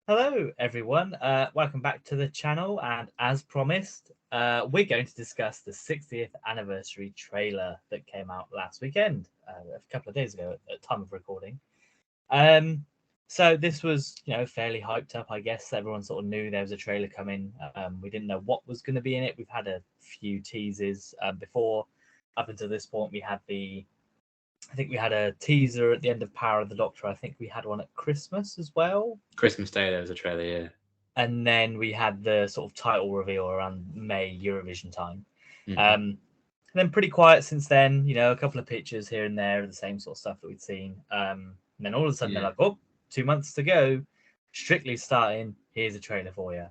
Hello, everyone. Welcome back to the channel. And as promised, we're going to discuss the 60th anniversary trailer that came out last weekend, a couple of days ago at time of recording. So this was, fairly hyped up, I guess. Everyone sort of knew there was a trailer coming. We didn't know what was going to be in it. We've had a few teasers before. Up until this point, I think we had a teaser at the end of Power of the Doctor. I think we had one at Christmas as well. Christmas Day, there was a trailer, yeah. And then we had the sort of title reveal around May Eurovision time. Mhm. And then pretty quiet since then. A couple of pictures here and there of the same sort of stuff that we'd seen. And then all of a sudden they're like, "Oh, 2 months to go. Strictly starting. Here's a trailer for you."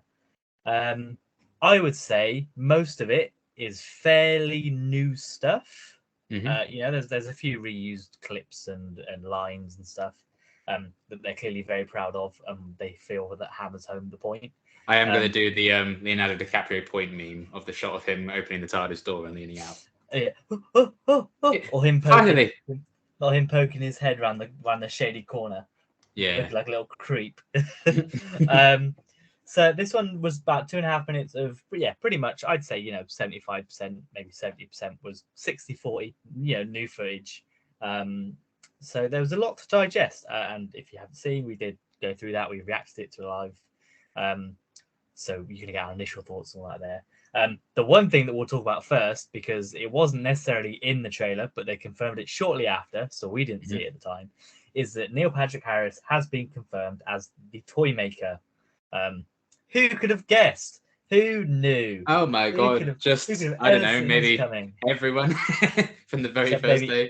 I would say most of it is fairly new stuff. There's a few reused clips and lines and stuff that they're clearly very proud of, and they feel that hammers home the point. I am going to do the Leonardo DiCaprio point meme of the shot of him opening the TARDIS door and leaning out. Or him poking, not him poking his head around the shady corner. Yeah, looking like a little creep. So this one was about 2.5 minutes of, pretty much, I'd say, 75%, maybe 70% was 60-40, new footage. So there was a lot to digest. And if you haven't seen, we did go through that. We reacted it to live. So you're going to get our initial thoughts on that there. The one thing that we'll talk about first, because it wasn't necessarily in the trailer, but they confirmed it shortly after, so we didn't see it at the time, is that Neil Patrick Harris has been confirmed as the toy maker. Who could have guessed? Who knew? Oh my god! I don't know, maybe everyone from the very first day.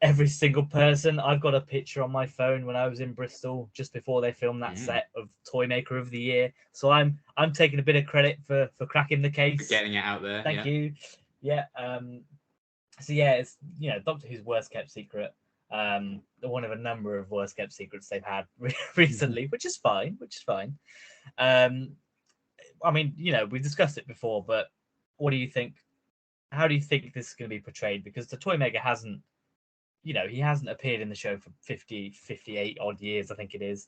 Every single person. I've got a picture on my phone when I was in Bristol just before they filmed that set of Toy Maker of the Year. So I'm taking a bit of credit for cracking the case, for getting it out there. Thank you. Yeah. So yeah, it's Doctor Who's worst kept secret. One of a number of worst kept secrets they've had recently, which is fine. I mean, we discussed it before, but what do you think? How do you think this is going to be portrayed? Because the Toy Maker hasn't, he hasn't appeared in the show for 58 odd years, I think it is.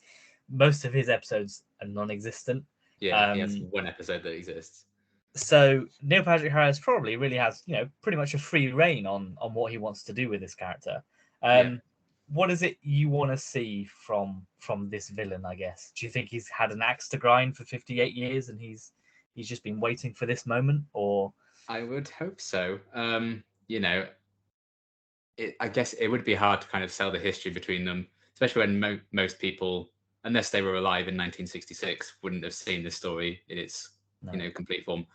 Most of his episodes are non-existent. Yeah, he has one episode that exists. So Neil Patrick Harris probably really has, pretty much a free reign on what he wants to do with this character. What is it you want to see from this villain, I guess? Do you think he's had an axe to grind for 58 years and he's just been waiting for this moment? Or I would hope so. I guess it would be hard to kind of sell the history between them, especially when most people, unless they were alive in 1966, wouldn't have seen this story in its complete form.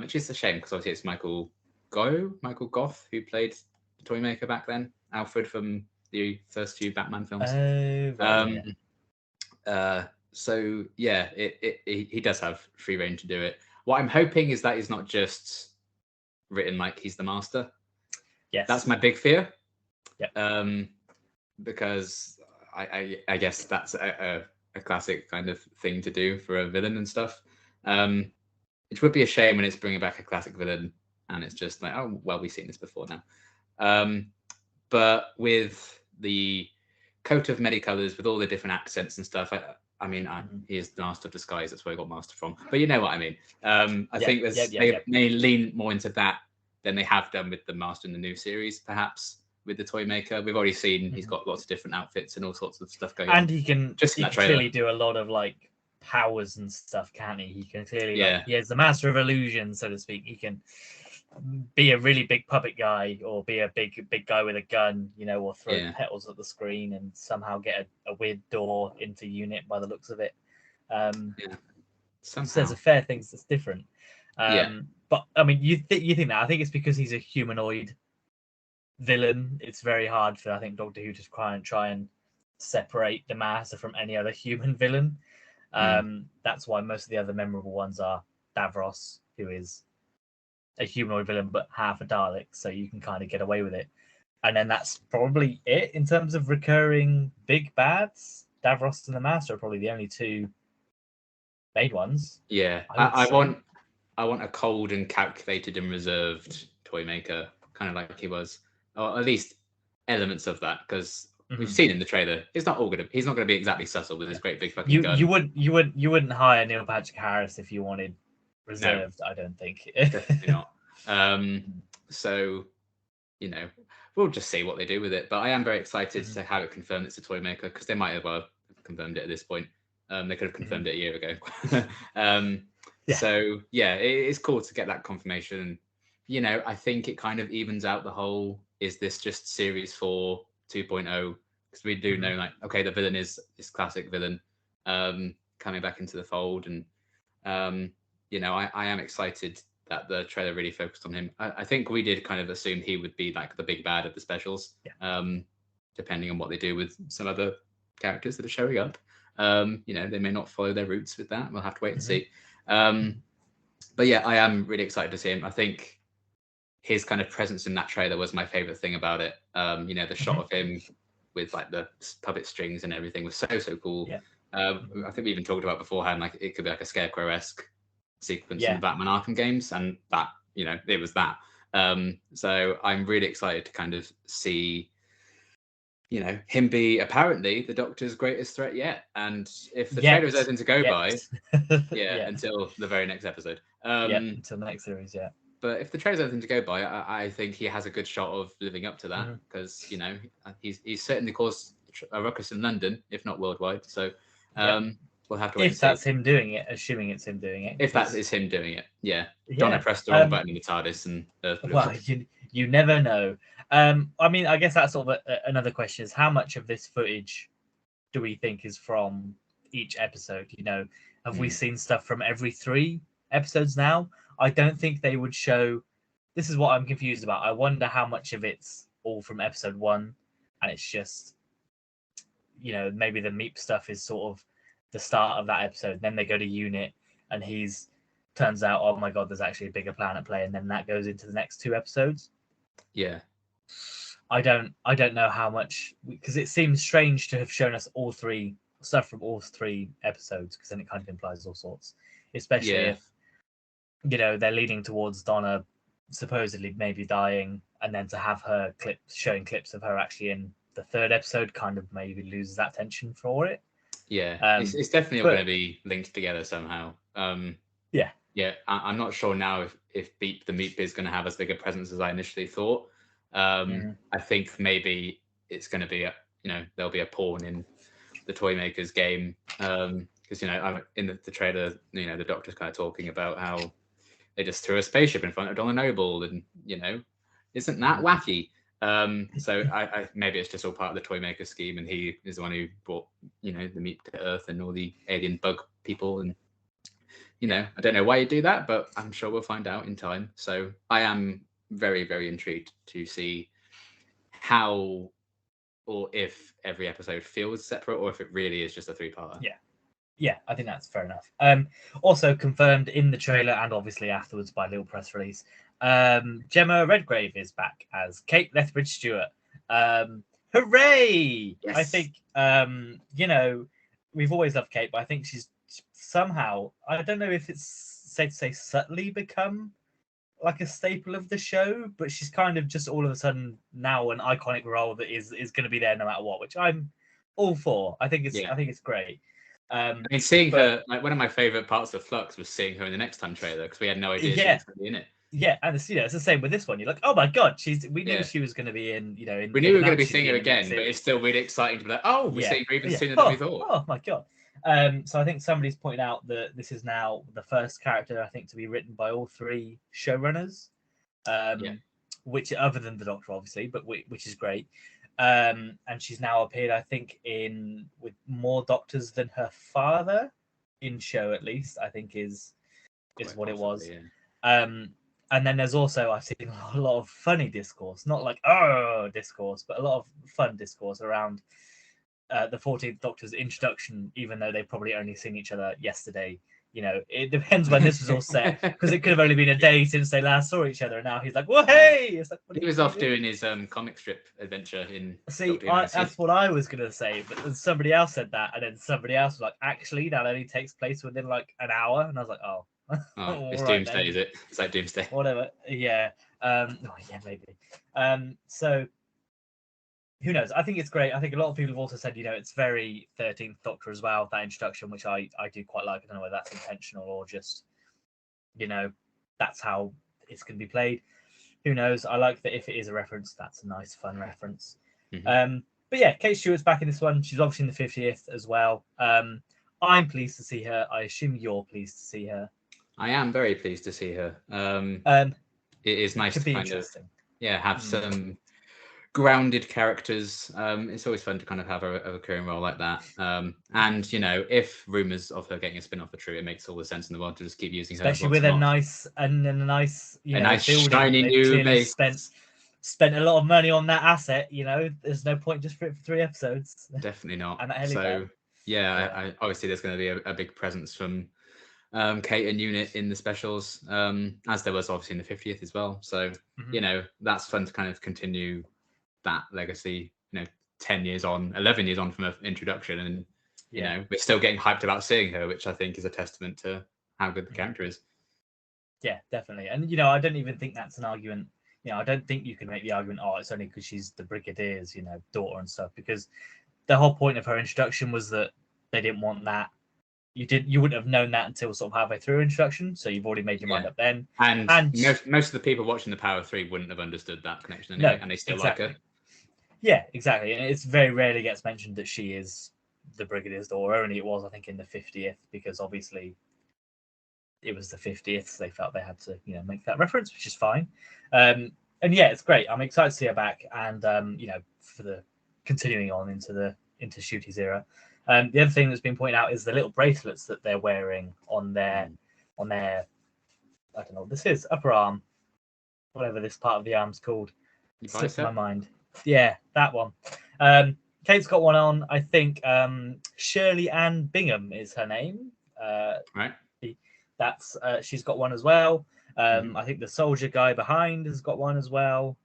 Which is a shame because obviously it's Michael Gough, who played the Toy Maker back then, Alfred from the first few Batman films. So yeah, he does have free reign to do it. What I'm hoping is that he's not just written like he's the master. Yes, that's my big fear. Yeah. Because I guess that's a classic kind of thing to do for a villain and stuff. It would be a shame when it's bringing back a classic villain and it's just like, oh well, we've seen this before now. But with the coat of many colors, with all the different accents and stuff, I mean, he is the master of disguise. That's where I got master from. But you know what I mean. I think they may lean more into that than they have done with the master in the new series, perhaps with the Toy Maker. We've already seen he's got lots of different outfits and all sorts of stuff going on. And he can clearly do a lot of like powers and stuff, can't he? He can clearly, he is the master of illusion, so to speak. He can be a really big puppet guy or be a big guy with a gun, or throw petals at the screen and somehow get a weird door into unit by the looks of it. So there's a fair things that's different. But I mean, you think that? I think it's because he's a humanoid villain. It's very hard for, I think, Doctor Who to try and separate the Master from any other human villain. That's why most of the other memorable ones are Davros, who is a humanoid villain but half a Dalek, so you can kind of get away with it. And then that's probably it in terms of recurring big bads. Davros and the Master are probably the only two main ones. Yeah, I want a cold and calculated and reserved Toy Maker, kind of like he was, or at least elements of that, because we've seen in the trailer, he's not going to be exactly subtle with his great big fucking You gun. you wouldn't hire Neil Patrick Harris if you wanted reserved. I don't think. Definitely not. So, you know, we'll just see what they do with it. But I am very excited to have it confirmed it's a toy maker, because they might as well have confirmed it at this point. They could have confirmed it a year ago. So yeah, it's cool to get that confirmation. You know, I think it kind of evens out the whole, is this just Series 4 2.0? Because we do know, like, okay, the villain is this classic villain coming back into the fold. And, you know, I am excited that the trailer really focused on him. I think we did kind of assume he would be like the big bad of the specials, depending on what they do with some other characters that are showing up. You know, they may not follow their roots with that. We'll have to wait and see. But yeah, I am really excited to see him. I think his kind of presence in that trailer was my favorite thing about it. You know, the shot of him with like the puppet strings and everything was so cool. I think we even talked about beforehand, like it could be like a Scarecrow-esque sequence in the Batman Arkham games, and that, you know, it was that. So I'm really excited to kind of see, you know, him be apparently the Doctor's greatest threat yet. And if the trailer is anything to go by, until the very next episode. Until the next series, But if the trailer's anything to go by, I think he has a good shot of living up to that, because you know, he's certainly caused a ruckus in London, if not worldwide. So we'll have to wait. If that's him doing it, assuming it's him doing it. If that is him doing it, Donna pressed the wrong button in the TARDIS, and well, you never know. I mean, I guess that's sort of another question: is how much of this footage do we think is from each episode? You know, have we seen stuff from every 3 episodes now? I don't think they would show. This is what I'm confused about. I wonder how much of it's all from episode 1, and it's just, you know, maybe the Meep stuff is sort of the start of that episode. Then they go to Unit, and turns out, oh my god, there's actually a bigger plan at play, and then that goes into the next 2 episodes. Yeah. I don't know how much, because it seems strange to have shown us all 3 stuff from all 3 episodes, because then it kind of implies all sorts, especially if, you know, they're leading towards Donna supposedly maybe dying, and then to have her showing clips of her actually in the 3rd episode kind of maybe loses that tension for it. It's definitely going to be linked together somehow. I'm not sure now if the Meep is going to have as big a presence as I initially thought. I think maybe it's going to be there'll be a pawn in the toy maker's game, because you know, in the trailer, you know, the Doctor's kind of talking about how they just threw a spaceship in front of Donna Noble, and you know, isn't that wacky? So I maybe it's just all part of the toy maker scheme, and he is the one who brought, you know, the Meep to Earth and all the alien bug people, and you know, I don't know why you do that, but I'm sure we'll find out in time. So I am very, very intrigued to see how, or if every episode feels separate, or if it really is just a 3-parter. Yeah, I think that's fair enough. Also confirmed in the trailer and obviously afterwards by a little press release, Gemma Redgrave is back as Kate Lethbridge Stewart. Hooray! Yes. I think, you know, we've always loved Kate, but I think she's somehow, I don't know if it's safe to say subtly become like a staple of the show, but she's kind of just all of a sudden now an iconic role that is going to be there no matter what, which I'm all for. I think it's great. I mean, seeing her, like, one of my favorite parts of Flux was seeing her in the Next Time trailer, because we had no idea she was going to be in it. Yeah, and it's the same with this one. You're like, oh my god, we knew she was going to be in. You know, we knew we were going to be seeing her again, but it's still really exciting to be like, oh, we're seeing her even sooner than we thought. Oh my god. So I think somebody's pointed out that this is now the first character, I think, to be written by all 3 showrunners, which, other than the Doctor, obviously, but which is great. And she's now appeared, I think, with more Doctors than her father in show, at least, I think is what it was. And then there's also, I've seen a lot of funny discourse, not like discourse, but a lot of fun discourse around the 14th Doctor's introduction, even though they've probably only seen each other yesterday. You know, it depends when this was all set, because it could have only been a day since they last saw each other, and now he's like, well, hey! It's like, he was off doing his comic strip adventure in. See, that's what I was going to say, but then somebody else said that, and then somebody else was like, actually, that only takes place within like an hour, and I was like, oh. It's Doomsday, is it? It's like Doomsday. Whatever, yeah. Maybe. So who knows? I think it's great. I think a lot of people have also said, it's very 13th Doctor as well, that introduction, which I do quite like. I don't know whether that's intentional or just, that's how it's going to be played. Who knows? I like that if it is a reference, that's a nice, fun reference. But yeah, Kate Stewart's back in this one. She's obviously in the 50th as well. I'm pleased to see her. I assume you're pleased to see her. I am very pleased to see her. It is nice to kind of have some grounded characters. It's always fun to kind of have a recurring role like that. And if rumors of her getting a spin-off are true, it makes all the sense in the world to just keep using her. Especially with a nice shiny new base. Spent a lot of money on that asset. There's no point just for it for 3 episodes. Definitely not. And that helipad. So I obviously there's going to be a big presence from Kate and Unit in the specials, as there was obviously in the 50th as well. So that's fun to kind of continue that legacy. 10 years on, 11 years on from her introduction, and we're still getting hyped about seeing her, which I think is a testament to how good the character is. Yeah, definitely. And I don't even think that's an argument. I don't think you can make the argument, it's only because she's the Brigadier's, daughter and stuff, because the whole point of her introduction was that they didn't want that. You wouldn't have known that until sort of halfway through introduction, so you've already made your mind up then. And most of the people watching the Power of Three wouldn't have understood that connection anyway, and they still like her. Yeah, exactly. And it's very rarely gets mentioned that she is the Brigadier's daughter. Only it was, I think, in the 50th, because obviously it was the 50th, so they felt they had to, make that reference, which is fine. And yeah, it's great. I'm excited to see her back, and for the continuing on into Ncuti's era. The other thing that's been pointed out is the little bracelets that they're wearing on their I don't know what this is, upper arm, whatever this part of the arm's called. Slipped my mind. Yeah, that one. Kate's got one on. I think Shirley Ann Bingham is her name. Right. That's she's got one as well. I think the soldier guy behind has got one as well.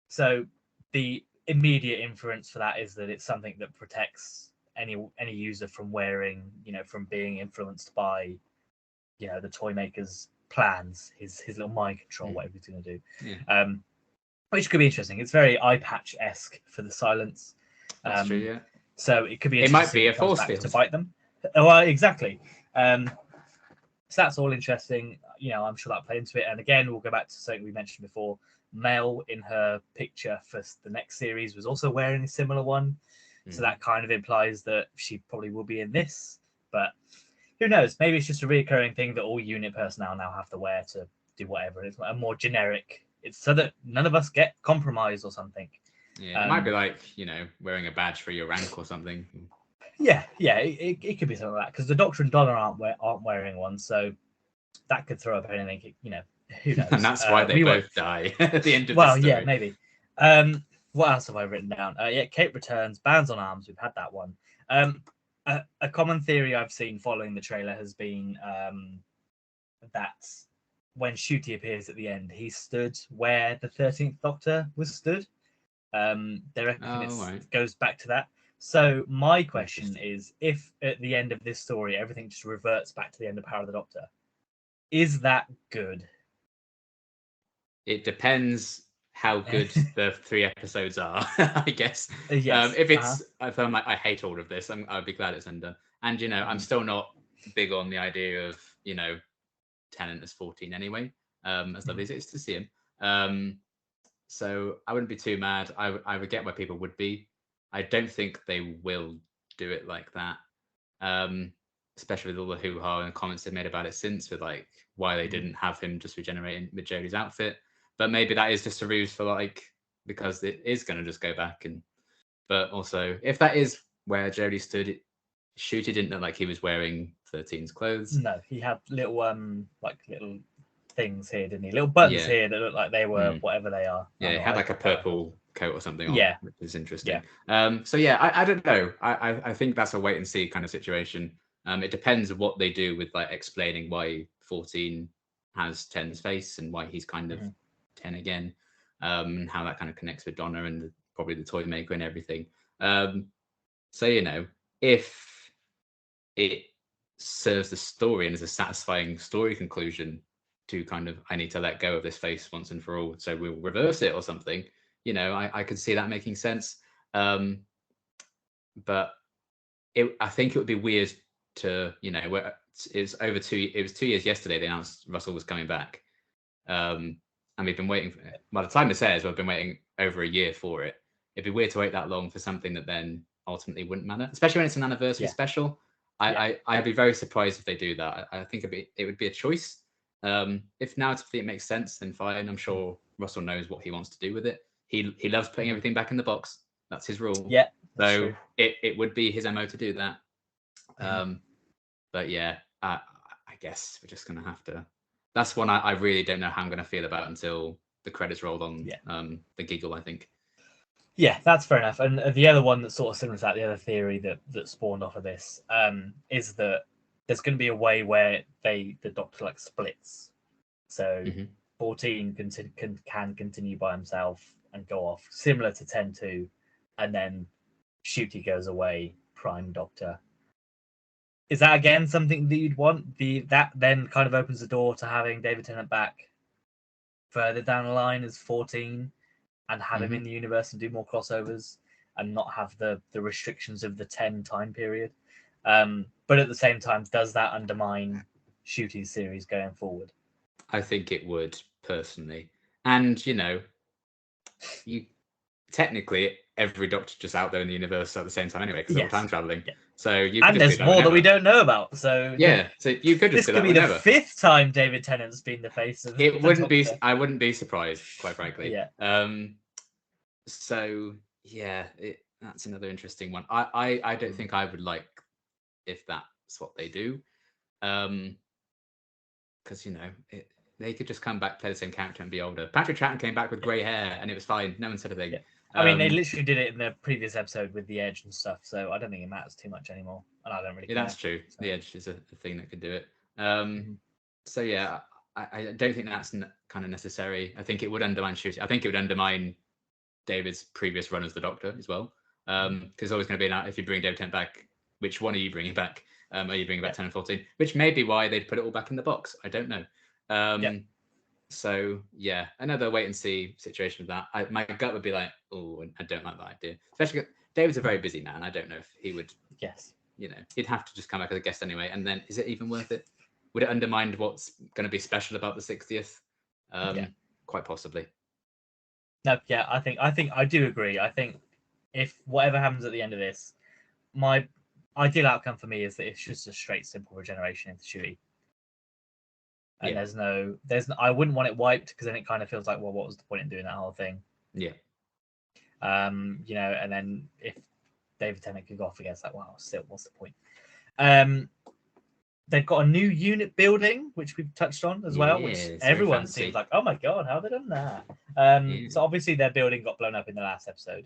So the immediate inference for that is that it's something that protects any user from wearing, from being influenced by, the toy maker's plans, his little mind control, whatever he's going to do. Yeah. Which could be interesting. It's very eye patch-esque for the silence. That's true, yeah. So it could be. It might be a force field to bite them. Well, exactly. So that's all interesting. I'm sure that'll play into it. And again, we'll go back to something we mentioned before. Mel in her picture for the next series was also wearing a similar one. So that kind of implies that she probably will be in this. But who knows? Maybe it's just a recurring thing that all unit personnel now have to wear to do whatever. It's a more generic. It's so that none of us get compromised or something. Yeah, it might be like, wearing a badge for your rank or something. Yeah, it could be something like that, because the Doctor and Donna aren't wearing one, so that could throw up anything. Who knows? And that's why they both die at the end of the story. Well, yeah, maybe. What else have I written down? Kate returns, bands on arms. We've had that one. A common theory I've seen following the trailer has been that when Ncuti appears at the end, he stood where the 13th Doctor was stood. They reckon it goes back to that. So my question is, if at the end of this story everything just reverts back to the end of Power of the Doctor, is that good? It depends how good the 3 episodes are, I guess. Yes. If I'm like, I hate all of this, I'd be glad it's undone. And I'm still not big on the idea of Tennant as 14 anyway. As lovely as it is to see him. So I wouldn't be too mad. I would get why people would be. I don't think they will do it like that. Especially with all the hoo-ha and comments they've made about it since, with like why they didn't have him just regenerating with Jodie's outfit. But maybe that is just a ruse for because it is going to just go back. But also, if that is where Jodie stood, Ncuti didn't look like he was wearing 13's clothes. No, he had little little things here, didn't he? Little buttons here that looked like they were whatever they are. Yeah, he had like a purple coat or something on, which is interesting. Yeah. So yeah, I don't know. I think that's a wait and see kind of situation. It depends what they do with explaining why 14 has 10's face and why he's kind of 10 again, and how that kind of connects with Donna and probably the toy maker and everything. So if it serves the story and is a satisfying story conclusion to kind of, I need to let go of this face once and for all, so we'll reverse it or something, I could see that making sense. But I think it would be weird to, it was 2 years yesterday they announced Russell was coming back. And we've been waiting by the time this airs, we've been waiting over a year for it. It'd be weird to wait that long for something that then ultimately wouldn't matter, especially when it's an anniversary special. I'd be very surprised if they do that. I think it would be a choice. If narratively it makes sense, then fine. I'm sure Russell knows what he wants to do with it. He loves putting everything back in the box. That's his rule. Yeah. So it would be his MO to do that. But yeah, I guess we're just gonna have to. That's one I really don't know how I'm gonna feel about until the credits rolled on. The giggle, I think. Yeah, that's fair enough. And the other one that's sort of similar to that, the other theory that spawned off of this, is that there's going to be a way where the Doctor like splits. So 14 can continue by himself and go off, similar to 10-2, and then Ncuti goes away, Prime Doctor. Is that again something that you'd want? That then kind of opens the door to having David Tennant back further down the line as 14 and have him in the universe and do more crossovers and not have the restrictions of the 10 time period. But at the same time, does that undermine Ncuti's series going forward? I think it would, personally. And, you technically every Doctor just out there in the universe at the same time anyway, because they're all time traveling. Yeah. So and there's more that we don't know about. So so you could just this could be the fifth time David Tennant's been the face of it. Wouldn't be. I wouldn't be surprised, quite frankly. Yeah. So yeah, that's another interesting one. I don't think I would like if that's what they do, because they could just come back, play the same character, and be older. Patrick Troughton came back with grey hair, and it was fine. No one said a thing. Yeah. I mean, they literally did it in the previous episode with the Edge and stuff, so I don't think it matters too much anymore. And I don't really. Yeah, that's true. So. The Edge is a thing that could do it. So yeah, I don't think that's kind of necessary. I think it would undermine Ncuti. I think it would undermine David's previous run as the Doctor as well. Because there's always going to be if you bring David Tennant back, which one are you bringing back? Are you bringing back 10 and 14? Which may be why they'd put it all back in the box. I don't know. So yeah, another wait and see situation with that. My gut would be like, oh, I don't like that idea. Especially David's a very busy man. I don't know if he would. Yes. He'd have to just come back as a guest anyway. And then, is it even worth it? Would it undermine what's going to be special about the 60th? Quite possibly. No, yeah, I think I do agree. I think if whatever happens at the end of this, my ideal outcome for me is that it's just a straight, simple regeneration into Ncuti. And there's I wouldn't want it wiped because then it kind of feels like, well, what was the point in doing that whole thing? Yeah. And then if David Tennant could go off again, it's like, wow, still, what's the point? They've got a new unit building, which we've touched on as well, which everyone seems like, oh my god, how have they done that? So obviously their building got blown up in the last episode.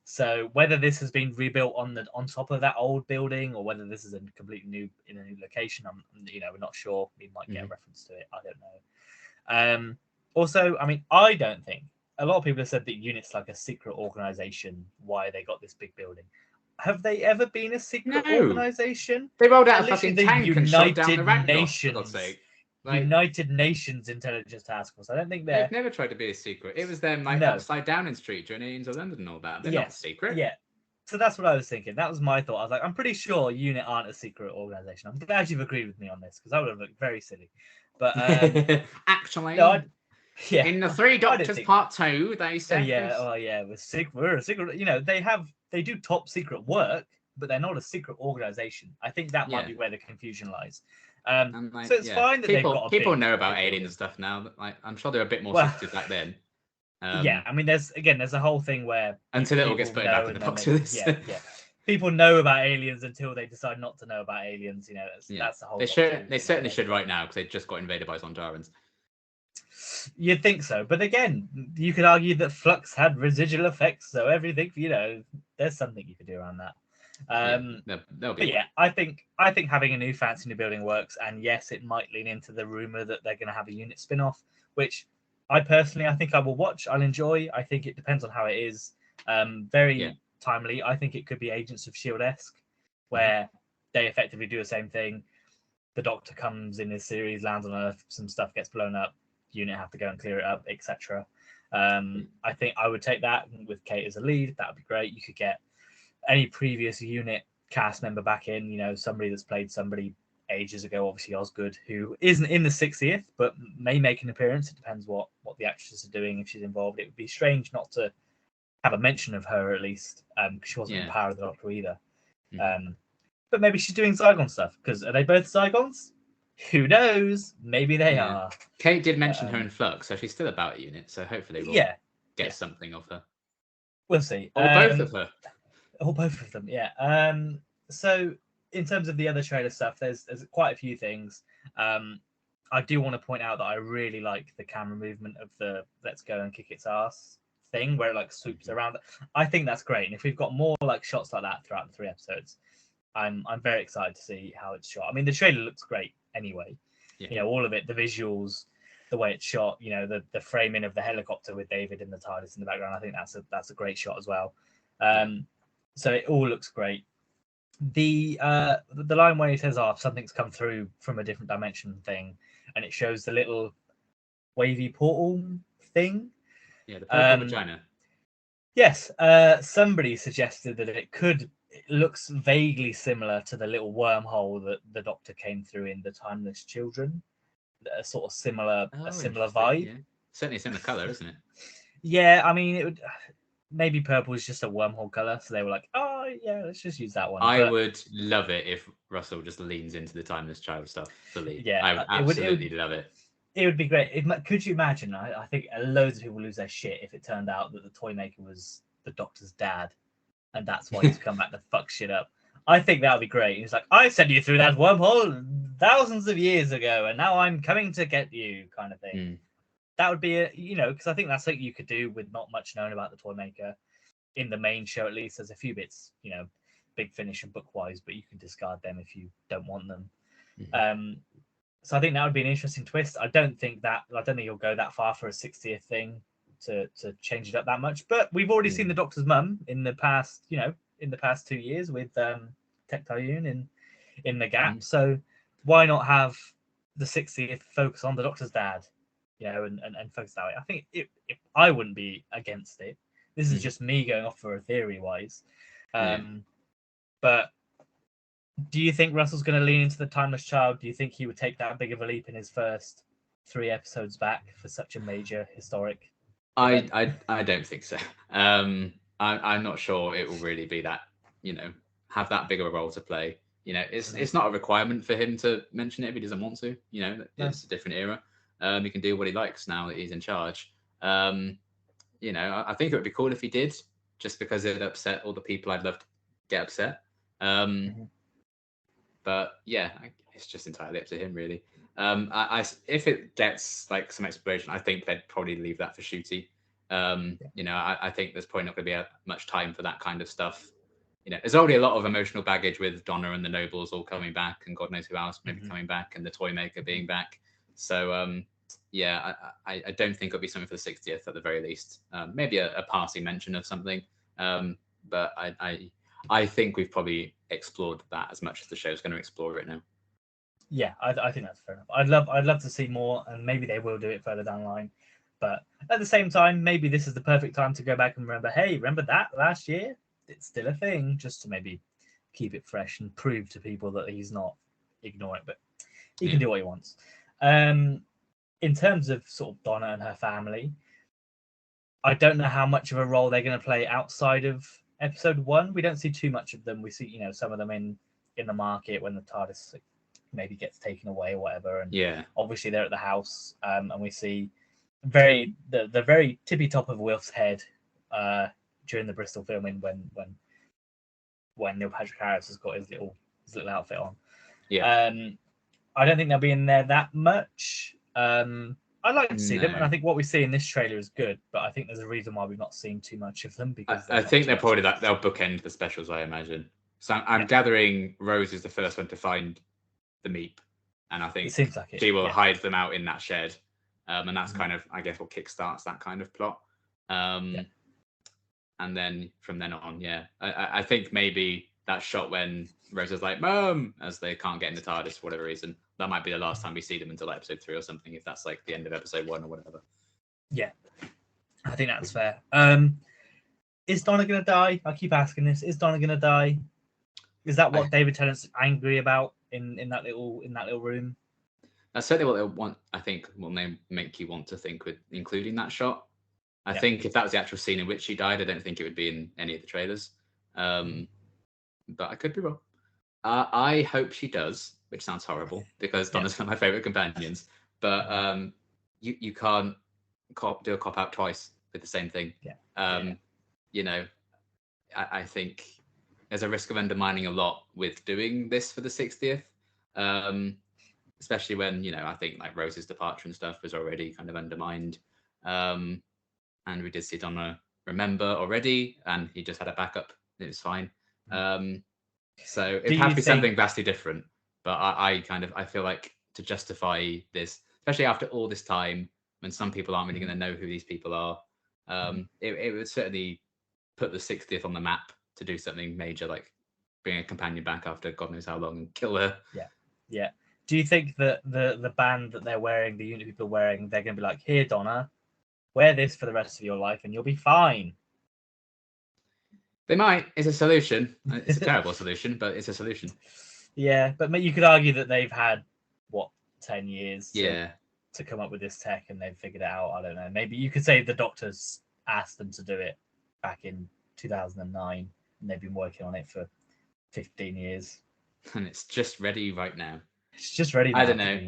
So whether this has been rebuilt on top of that old building or whether this is a completely new in a new location, we're not sure. We might get a reference to it. I don't know. Also, I mean, I don't think a lot of people have said that UNIT's like a secret organization. Why they got this big building? Have they ever been a secret organization? They rolled out a fucking tank and shot down the Nations. For God's sake. United Nations Intelligence Task Force. I don't think they've never tried to be a secret. It was them upside down in Street during Aliens of London and all that. They're not secret. Yeah. So that's what I was thinking. That was my thought. I was like, I'm pretty sure UNIT aren't a secret organization. I'm glad you've agreed with me on this because I would have looked very silly. But actually, yeah. In the Three Doctors Part 2, they said we're a secret. They do top secret work, but they're not a secret organization. I think that might be where the confusion lies. So it's fine that people know about aliens and stuff now. I'm sure they're a bit more secretive back then. I mean, there's a whole thing where until it all gets put back in the box. People know about aliens until they decide not to know about aliens. That's the whole. They certainly should right now because they just got invaded by Sontarans. You'd think so, but again, you could argue that Flux had residual effects, so everything. There's something you could do around that. I think having a new fancy new building works, and yes, it might lean into the rumor that they're going to have a unit spin-off, which I think I will watch. I'll enjoy. I think it depends on how it is. Very timely. I think it could be Agents of S.H.I.E.L.D.-esque, where they effectively do the same thing. The Doctor comes in his series, lands on Earth, some stuff gets blown up, unit have to go and clear it up, etc. I think I would take that with Kate as a lead. That would be great. You could get any previous unit cast member back in, somebody that's played somebody ages ago, obviously Osgood, who isn't in the 60th, but may make an appearance. It depends what the actress are doing, if she's involved. It would be strange not to have a mention of her, at least, because she wasn't in Power of the Doctor either. But maybe she's doing Zygon stuff, because are they both Zygons? Who knows? Maybe they are. Kate did mention her in Flux, so she's still about a unit, so hopefully we'll get something of her. We'll see. Or both of her. Or both of them, yeah. So in terms of the other trailer stuff, there's quite a few things. I do want to point out that I really like the camera movement of the "Let's go and kick its ass" thing, where it like swoops around. I think that's great, and if we've got more like shots like that throughout the 3 episodes, I'm very excited to see how it's shot. I mean, the trailer looks great anyway. All of it, the visuals, the way it's shot, the framing of the helicopter with David and the TARDIS in the background. I think that's a great shot as well. So it all looks great. The line where he says, something's come through from a different dimension thing, and it shows the little wavy portal thing. Yeah, the purple vagina. Yes, somebody suggested that it looks vaguely similar to the little wormhole that the Doctor came through in The Timeless Children. A sort of similar vibe. Yeah. Certainly a similar colour, isn't it? Yeah, I mean, it would. Maybe purple is just a wormhole color, so they were like, "Oh yeah, let's just use that one." I would love it if Russell just leans into the Timeless Child stuff fully. Yeah, I would absolutely love it. It would be great. Could you imagine? I think loads of people lose their shit if it turned out that the toy maker was the Doctor's dad, and that's why he's come back to fuck shit up. I think that would be great. He's like, "I sent you through that wormhole thousands of years ago, and now I'm coming to get you," kind of thing. That would be because I think that's something you could do with not much known about the toy maker in the main show. At least there's a few bits, Big Finish and Bookwise, but you can discard them if you don't want them. So I think that would be an interesting twist. I don't think you'll go that far for a 60th thing to change it up that much. But we've already seen the Doctor's mum in the past, in the past 2 years with Tech Tayun in the Gap. So why not have the 60th focus on the Doctor's dad? And focus that way. I think if I wouldn't be against it. This is just me going off for a theory wise. But do you think Russell's going to lean into the Timeless Child? Do you think he would take that big of a leap in his first 3 episodes back for such a major historic event? I don't think so. I'm not sure it will really be that, have that big of a role to play. It's not a requirement for him to mention it if he doesn't want to. It's a different era. He can do what he likes now that he's in charge. I think it would be cool if he did, just because it would upset all the people I'd love to get upset. But yeah, it's just entirely up to him, really. If it gets like some exploration, I think they'd probably leave that for Ncuti. I think there's probably not going to be much time for that kind of stuff. There's already a lot of emotional baggage with Donna and the Nobles all coming back, and God knows who else maybe coming back, and the toy maker being back. So I don't think it'll be something for the 60th at the very least. Maybe a passing mention of something. But I think we've probably explored that as much as the show's going to explore it now. Yeah, I think that's fair enough. I'd love to see more, and maybe they will do it further down the line. But at the same time, maybe this is the perfect time to go back and remember that last year? It's still a thing, just to maybe keep it fresh and prove to people that he's not ignoring it, but he can do what he wants. In terms of sort of Donna and her family, I don't know how much of a role they're going to play outside of episode 1. We don't see too much of them. We see, some of them in the market when the TARDIS maybe gets taken away or whatever. And obviously they're at the house, and we see the very tippy top of Wilf's head during the Bristol filming when Neil Patrick Harris has got his little outfit on. I don't think they'll be in there that much. I'd like to see them, and I think what we see in this trailer is good, but I think there's a reason why we've not seen too much of them, because I think they're probably they'll bookend the specials, I imagine. So I'm gathering Rose is the first one to find the Meep, and I think she will hide them out in that shed, and that's kind of, I guess, what kickstarts that kind of plot. And then from then on, I think maybe that shot when Rose is like, "Mom," as they can't get in the TARDIS for whatever reason, that might be the last time we see them until episode 3 or something, if that's like the end of episode 1 or whatever. Yeah. I think that's fair. Is Donna gonna die? I keep asking this. Is Donna gonna die? Is that what David Tennant's angry about in that little room? That's certainly what they'll want. I think will make you want to think with including that shot. I think if that was the actual scene in which she died, I don't think it would be in any of the trailers. But I could be wrong. I hope she does, which sounds horrible because Donna's one of my favorite companions. But you can't do a cop out twice with the same thing. You know, I think there's a risk of undermining a lot with doing this for the 60th. Especially when, I think like Rose's departure and stuff was already kind of undermined. And we did see Donna remember already, and he just had a backup. It was fine. So it has to be something vastly different. But I feel like to justify this, especially after all this time, when some people aren't really going to know who these people are, it would certainly put the 60th on the map to do something major, like bring a companion back after God knows how long and kill her. Yeah. Do you think that the band that they're wearing, the unit people are wearing, they're going to be like, here, Donna, wear this for the rest of your life and you'll be fine? They might. It's a solution. It's a terrible solution, but it's a solution. Yeah, but you could argue that they've had, 10 years to come up with this tech and they've figured it out. I don't know. Maybe you could say the doctors asked them to do it back in 2009 and they've been working on it for 15 years. And it's just ready right now. It's just ready now. I don't know.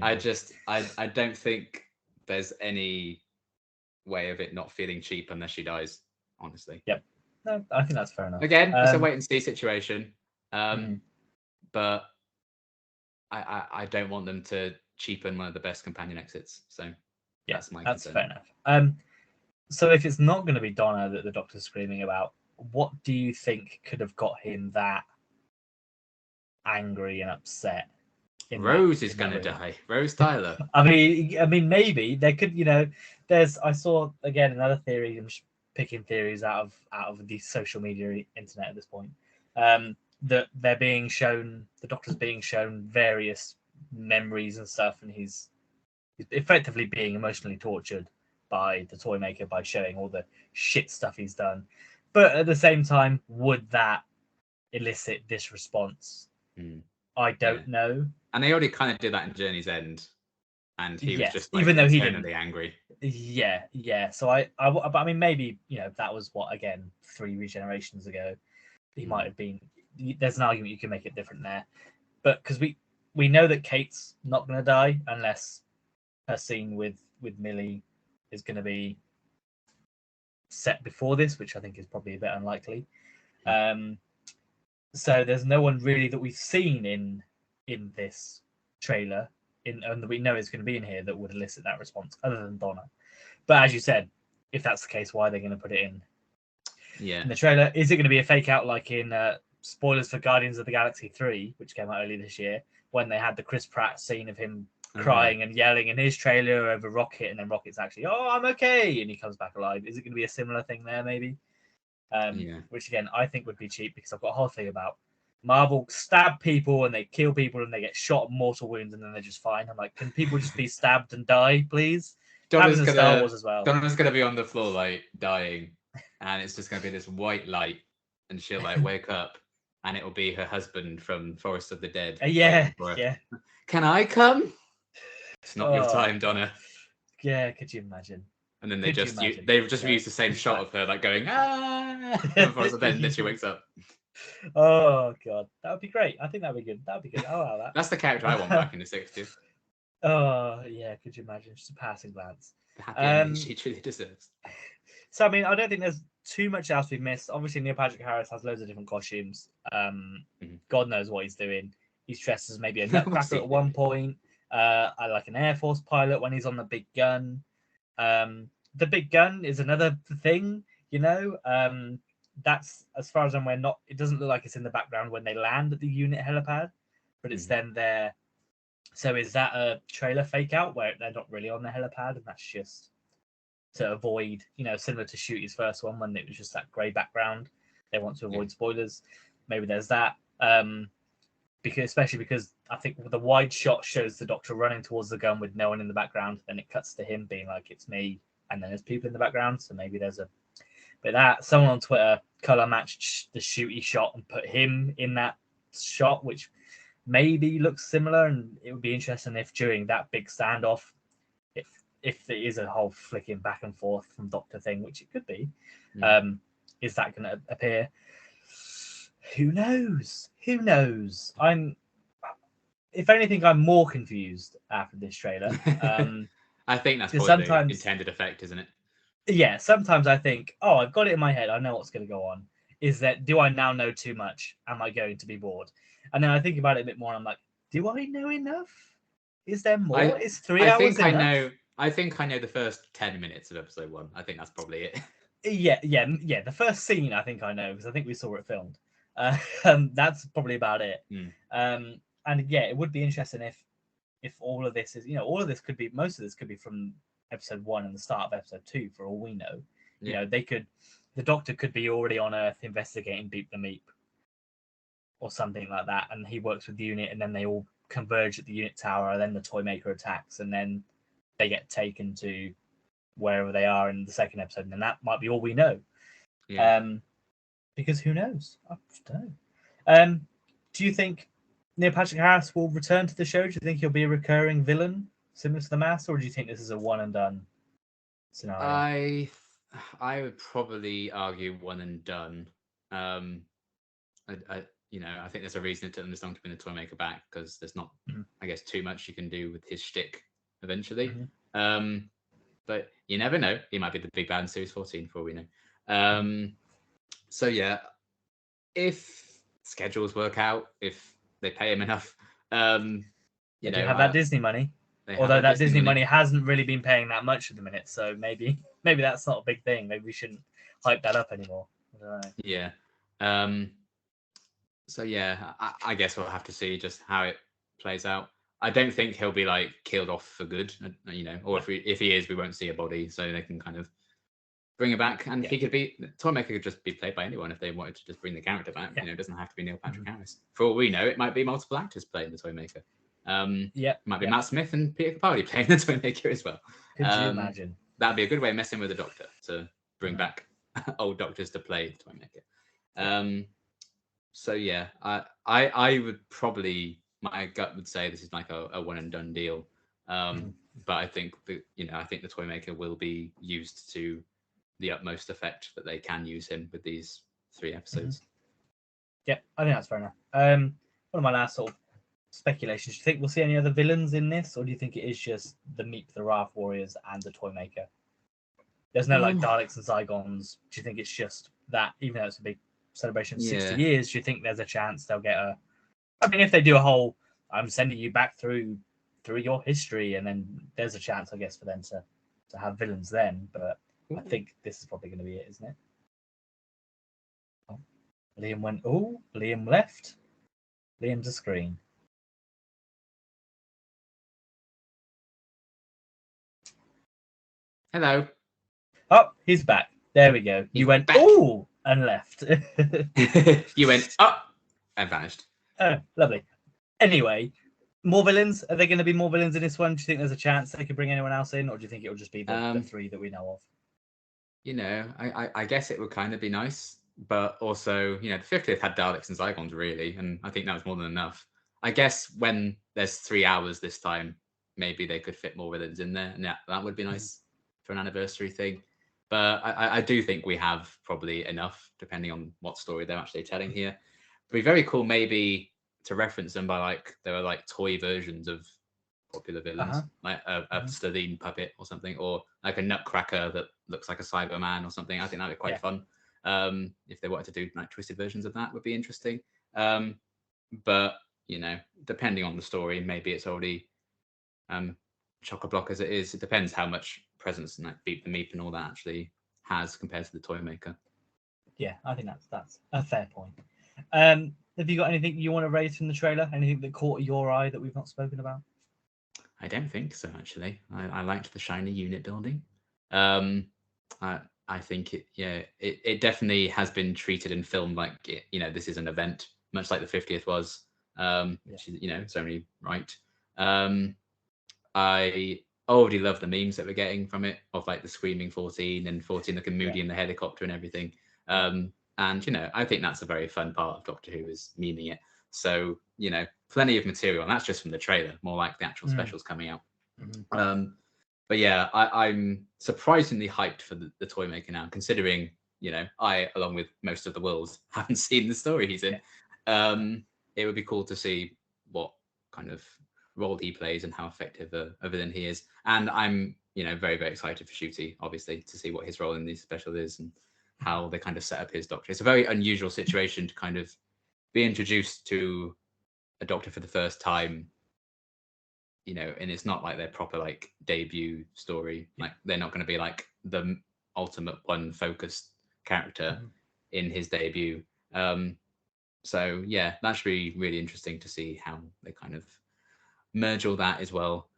I don't think there's any way of it not feeling cheap unless she dies, honestly. Yep. No, I think that's fair enough. Again, it's a wait and see situation. But I don't want them to cheapen one of the best companion exits. So that's my concern. Fair enough. So if it's not going to be Donna that the doctor's screaming about, what do you think could have got him that angry and upset? Rose is going to die. Rose Tyler. I mean, maybe there could, I saw again another theory. I'm picking theories out of the social media internet at this point. That they're being shown, the doctor's being shown various memories and stuff, and he's effectively being emotionally tortured by the toy maker by showing all the shit stuff he's done. But at the same time, would that elicit this response? I don't know. And they already kind of did that in Journey's End, and he was just even though he didn't angry. Yeah. So I mean, maybe that was 3 regenerations ago. He might have been. There's an argument you can make it different there, but because we know that Kate's not going to die unless her scene with Millie is going to be set before this, which I think is probably a bit unlikely. So there's no one really that we've seen in this trailer, and that we know is going to be in here that would elicit that response, other than Donna. But as you said, if that's the case, why are they going to put it in the trailer? Is it going to be a fake out like in spoilers for Guardians of the Galaxy 3, which came out earlier this year, when they had the Chris Pratt scene of him crying and yelling in his trailer over Rocket, and then Rocket's actually, oh, I'm okay, and he comes back alive? Is it going to be a similar thing there, maybe? Which again, I think would be cheap, because I've got a whole thing about Marvel stab people and they kill people and they get shot of mortal wounds and then they're just fine. I'm like, can people just be stabbed and die, please? Donna's gonna, Star Wars as well. Donna's gonna be on the floor like dying, and it's just gonna be this white light, and she'll like wake up, and it'll be her husband from Forest of the Dead. Yeah. Can I come? It's not your time, Donna. Yeah, could you imagine? And then they just use the same shot of her like going from Forest of the Dead, and then she wakes up. Oh god, that would be great. I think that'd be good. I'll allow that. That's the character I want back in the 60s. Oh yeah, could you imagine? Just a passing glance. The happy ending she truly deserves. So I mean, I don't think there's too much else we've missed. Obviously, Neil Patrick Harris has loads of different costumes. God knows what he's doing. He's dressed as maybe a nutcracker at one point. I like an Air Force pilot when he's on the big gun. The big gun is another thing, that's, as far as I'm aware, it doesn't look like it's in the background when they land at the unit helipad, but it's then there. So is that a trailer fake out where they're not really on the helipad, and that's just to avoid, similar to Shooty's first one when it was just that grey background? They want to avoid spoilers. Maybe there's that. Especially because I think the wide shot shows the Doctor running towards the gun with no one in the background, then it cuts to him being like, it's me, and then there's people in the background. So maybe there's a bit of that. Someone on Twitter color matched the shoot he shot and put him in that shot, which maybe looks similar. And it would be interesting if during that big standoff, if there is a whole flicking back and forth from Doctor thing, which it could be, is that going to appear? Who knows? Who knows? If anything, I'm more confused after this trailer. I think that's probably sometimes the intended effect, isn't it? Yeah, sometimes I think, oh, I've got it in my head. I know what's going to go on. Is that, do I now know too much? Am I going to be bored? And then I think about it a bit more. And I'm like, do I know enough? Is there more? Is 3 hours enough? I think I know the first 10 minutes of episode 1. I think that's probably it. Yeah. The first scene I think I know because I think we saw it filmed. That's probably about it. And yeah, it would be interesting if all of this is, all of this could be, most of this could be from episode 1 and the start of episode 2 for all we know. The Doctor could be already on Earth investigating Beep the Meep or something like that, and he works with the unit, and then they all converge at the unit tower, and then the Toymaker attacks, and then they get taken to wherever they are in the second episode, and that might be all we know. Because who knows? I don't know. Do you think Neil Patrick Harris will return to the show? Do you think he'll be a recurring villain similar to the Mask, or do you think this is a one and done scenario? I would probably argue one and done. I think there's a reason it took them this long to bring the Toymaker back, because there's not, I guess, too much you can do with his shtick eventually. But you never know. He might be the big bad in Series 14 for all we know. So yeah, if schedules work out, if they pay him enough, they have that Disney money. Although that Disney money hasn't really been paying that much at the minute, so maybe that's not a big thing. Maybe we shouldn't hype that up anymore. I don't know. Yeah. So yeah, I guess we'll have to see just how it plays out. I don't think he'll be like killed off for good, or if he is, we won't see a body, so they can kind of bring it back. And he could be, Toymaker could just be played by anyone if they wanted to just bring the character back. It doesn't have to be Neil Patrick Harris. For all we know, it might be multiple actors playing the Toymaker. It might be Matt Smith and Peter Capaldi playing the Toymaker as well. Could you imagine? That'd be a good way of messing with the Doctor, to bring back old Doctors to play the Toymaker. So yeah, I would probably, my gut would say this is like a one and done deal. But I think the Toymaker will be used to the utmost effect that they can use him with these 3 episodes. Yeah, I think that's fair enough. One of my last sort of speculations, do you think we'll see any other villains in this, or do you think it is just the Meep the Wrath Warriors and the Toymaker? There's no like Daleks and Zygons. Do you think it's just that, even though it's a big celebration of 60 years, do you think there's a chance they'll get if they do a whole, I'm sending you back through your history, and then there's a chance, I guess, for them to have villains then, but I think this is probably going to be it, isn't it? Oh, Liam went, Liam left. Liam's a screen. Hello. Oh, he's back. There we go. You went, and left. You went up and vanished. Oh, lovely. Anyway, more villains. Are there going to be more villains in this one? Do you think there's a chance they could bring anyone else in, or do you think it'll just be the 3 that we know of? I guess it would kind of be nice, but also, the 50th had Daleks and Zygons, really, and I think that was more than enough. I guess when there's 3 hours this time, maybe they could fit more villains in there, and that would be nice for an anniversary thing. But I do think we have probably enough, depending on what story they're actually telling here. It'd be very cool, maybe, to reference them by there are toy versions of popular villains, like a Slovene puppet or something, or like a Nutcracker that looks like a Cyberman or something. I think that'd be quite fun. If they wanted to do twisted versions of that, would be interesting. But depending on the story, maybe it's already chock-a-block as it is. It depends how much presence and Beep the Meep and all that actually has compared to the Toymaker. Yeah, I think that's a fair point. Have you got anything you want to raise from the trailer? Anything that caught your eye that we've not spoken about? I don't think so, actually. I liked the shiny unit building. I think it definitely has been treated and filmed like this is an event, much like the 50th was. Which is, it's only right. I already love the memes that we're getting from it, of like the screaming 14 and 14 looking moody in the helicopter and everything. And you know, I think that's a very fun part of Doctor Who, is memeing it. So you know, plenty of material, and that's just from the trailer, more like the actual specials coming out. But yeah, I'm surprisingly hyped for the toy maker now, considering, you know, I, along with most of the world, haven't seen the story he's in. It would be cool to see what kind of role he plays and how effective a villain he is. And I'm, you know, very, very excited for Ncuti, obviously, to see what his role in this special is and how they kind of set up his Doctor. It's a very unusual situation to kind of be introduced to a Doctor for the first time, you know, and it's not like their proper like debut story. Like they're not going to be like the ultimate one focused character in his debut. So yeah, that should be really interesting to see how they kind of merge all that as well.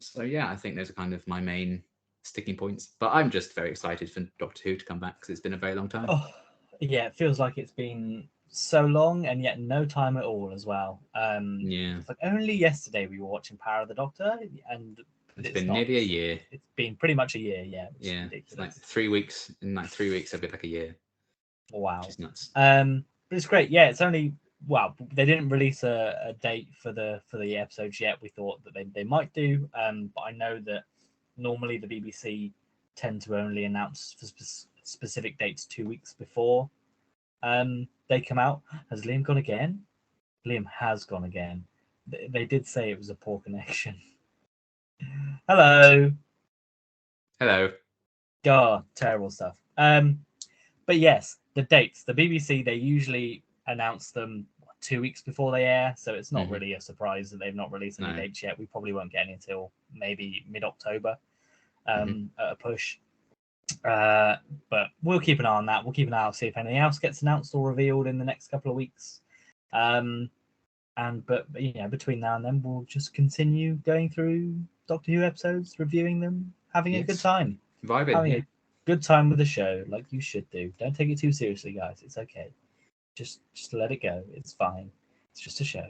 So yeah, I think those are kind of my main sticking points. But I'm just very excited for Doctor Who to come back because it's been a very long time. Oh, yeah, it feels like it's been so long and yet no time at all as well. Yeah, It's like only yesterday we were watching Power of the Doctor, and it's been nearly a year. It's been pretty much a year, yeah. Which Yeah, is ridiculous. it's like 3 weeks. In like 3 weeks, it'll be like a year. Wow, which is nuts. But it's great. Yeah, it's only they didn't release a date for the episodes yet. We thought that they might do, but I know that normally the BBC tend to only announce for specific dates 2 weeks before they come out. Has Liam gone again? Liam has gone again. They did say it was a poor connection. Hello. Hello. God, terrible stuff. But yes, the dates. The BBC, they usually announce them 2 weeks before they air, so it's not really a surprise that they've not released any dates yet. We probably won't get any until maybe mid-October at a push. But we'll keep an eye on that. We'll keep an eye out, see if anything else gets announced or revealed in the next couple of weeks. But you know, between now and then, we'll just continue going through Doctor Who episodes, reviewing them, having a good time, having a good time with the show, like you should do. Don't take it too seriously, guys. It's okay. Just let it go. It's fine. It's just a show.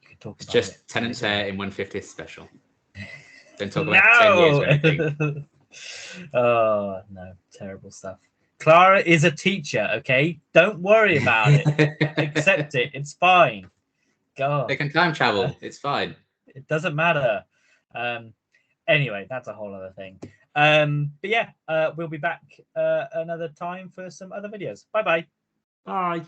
You can talk about it. It's just Tennant's hair in 150th special. Don't talk about 10 years or anything. Oh no, terrible stuff. Clara is a teacher, okay? Don't worry about it. Accept it. It's fine. God. They can time travel. It's fine. It doesn't matter. Anyway, that's a whole other thing. But yeah, we'll be back another time for some other videos. Bye-bye. Bye.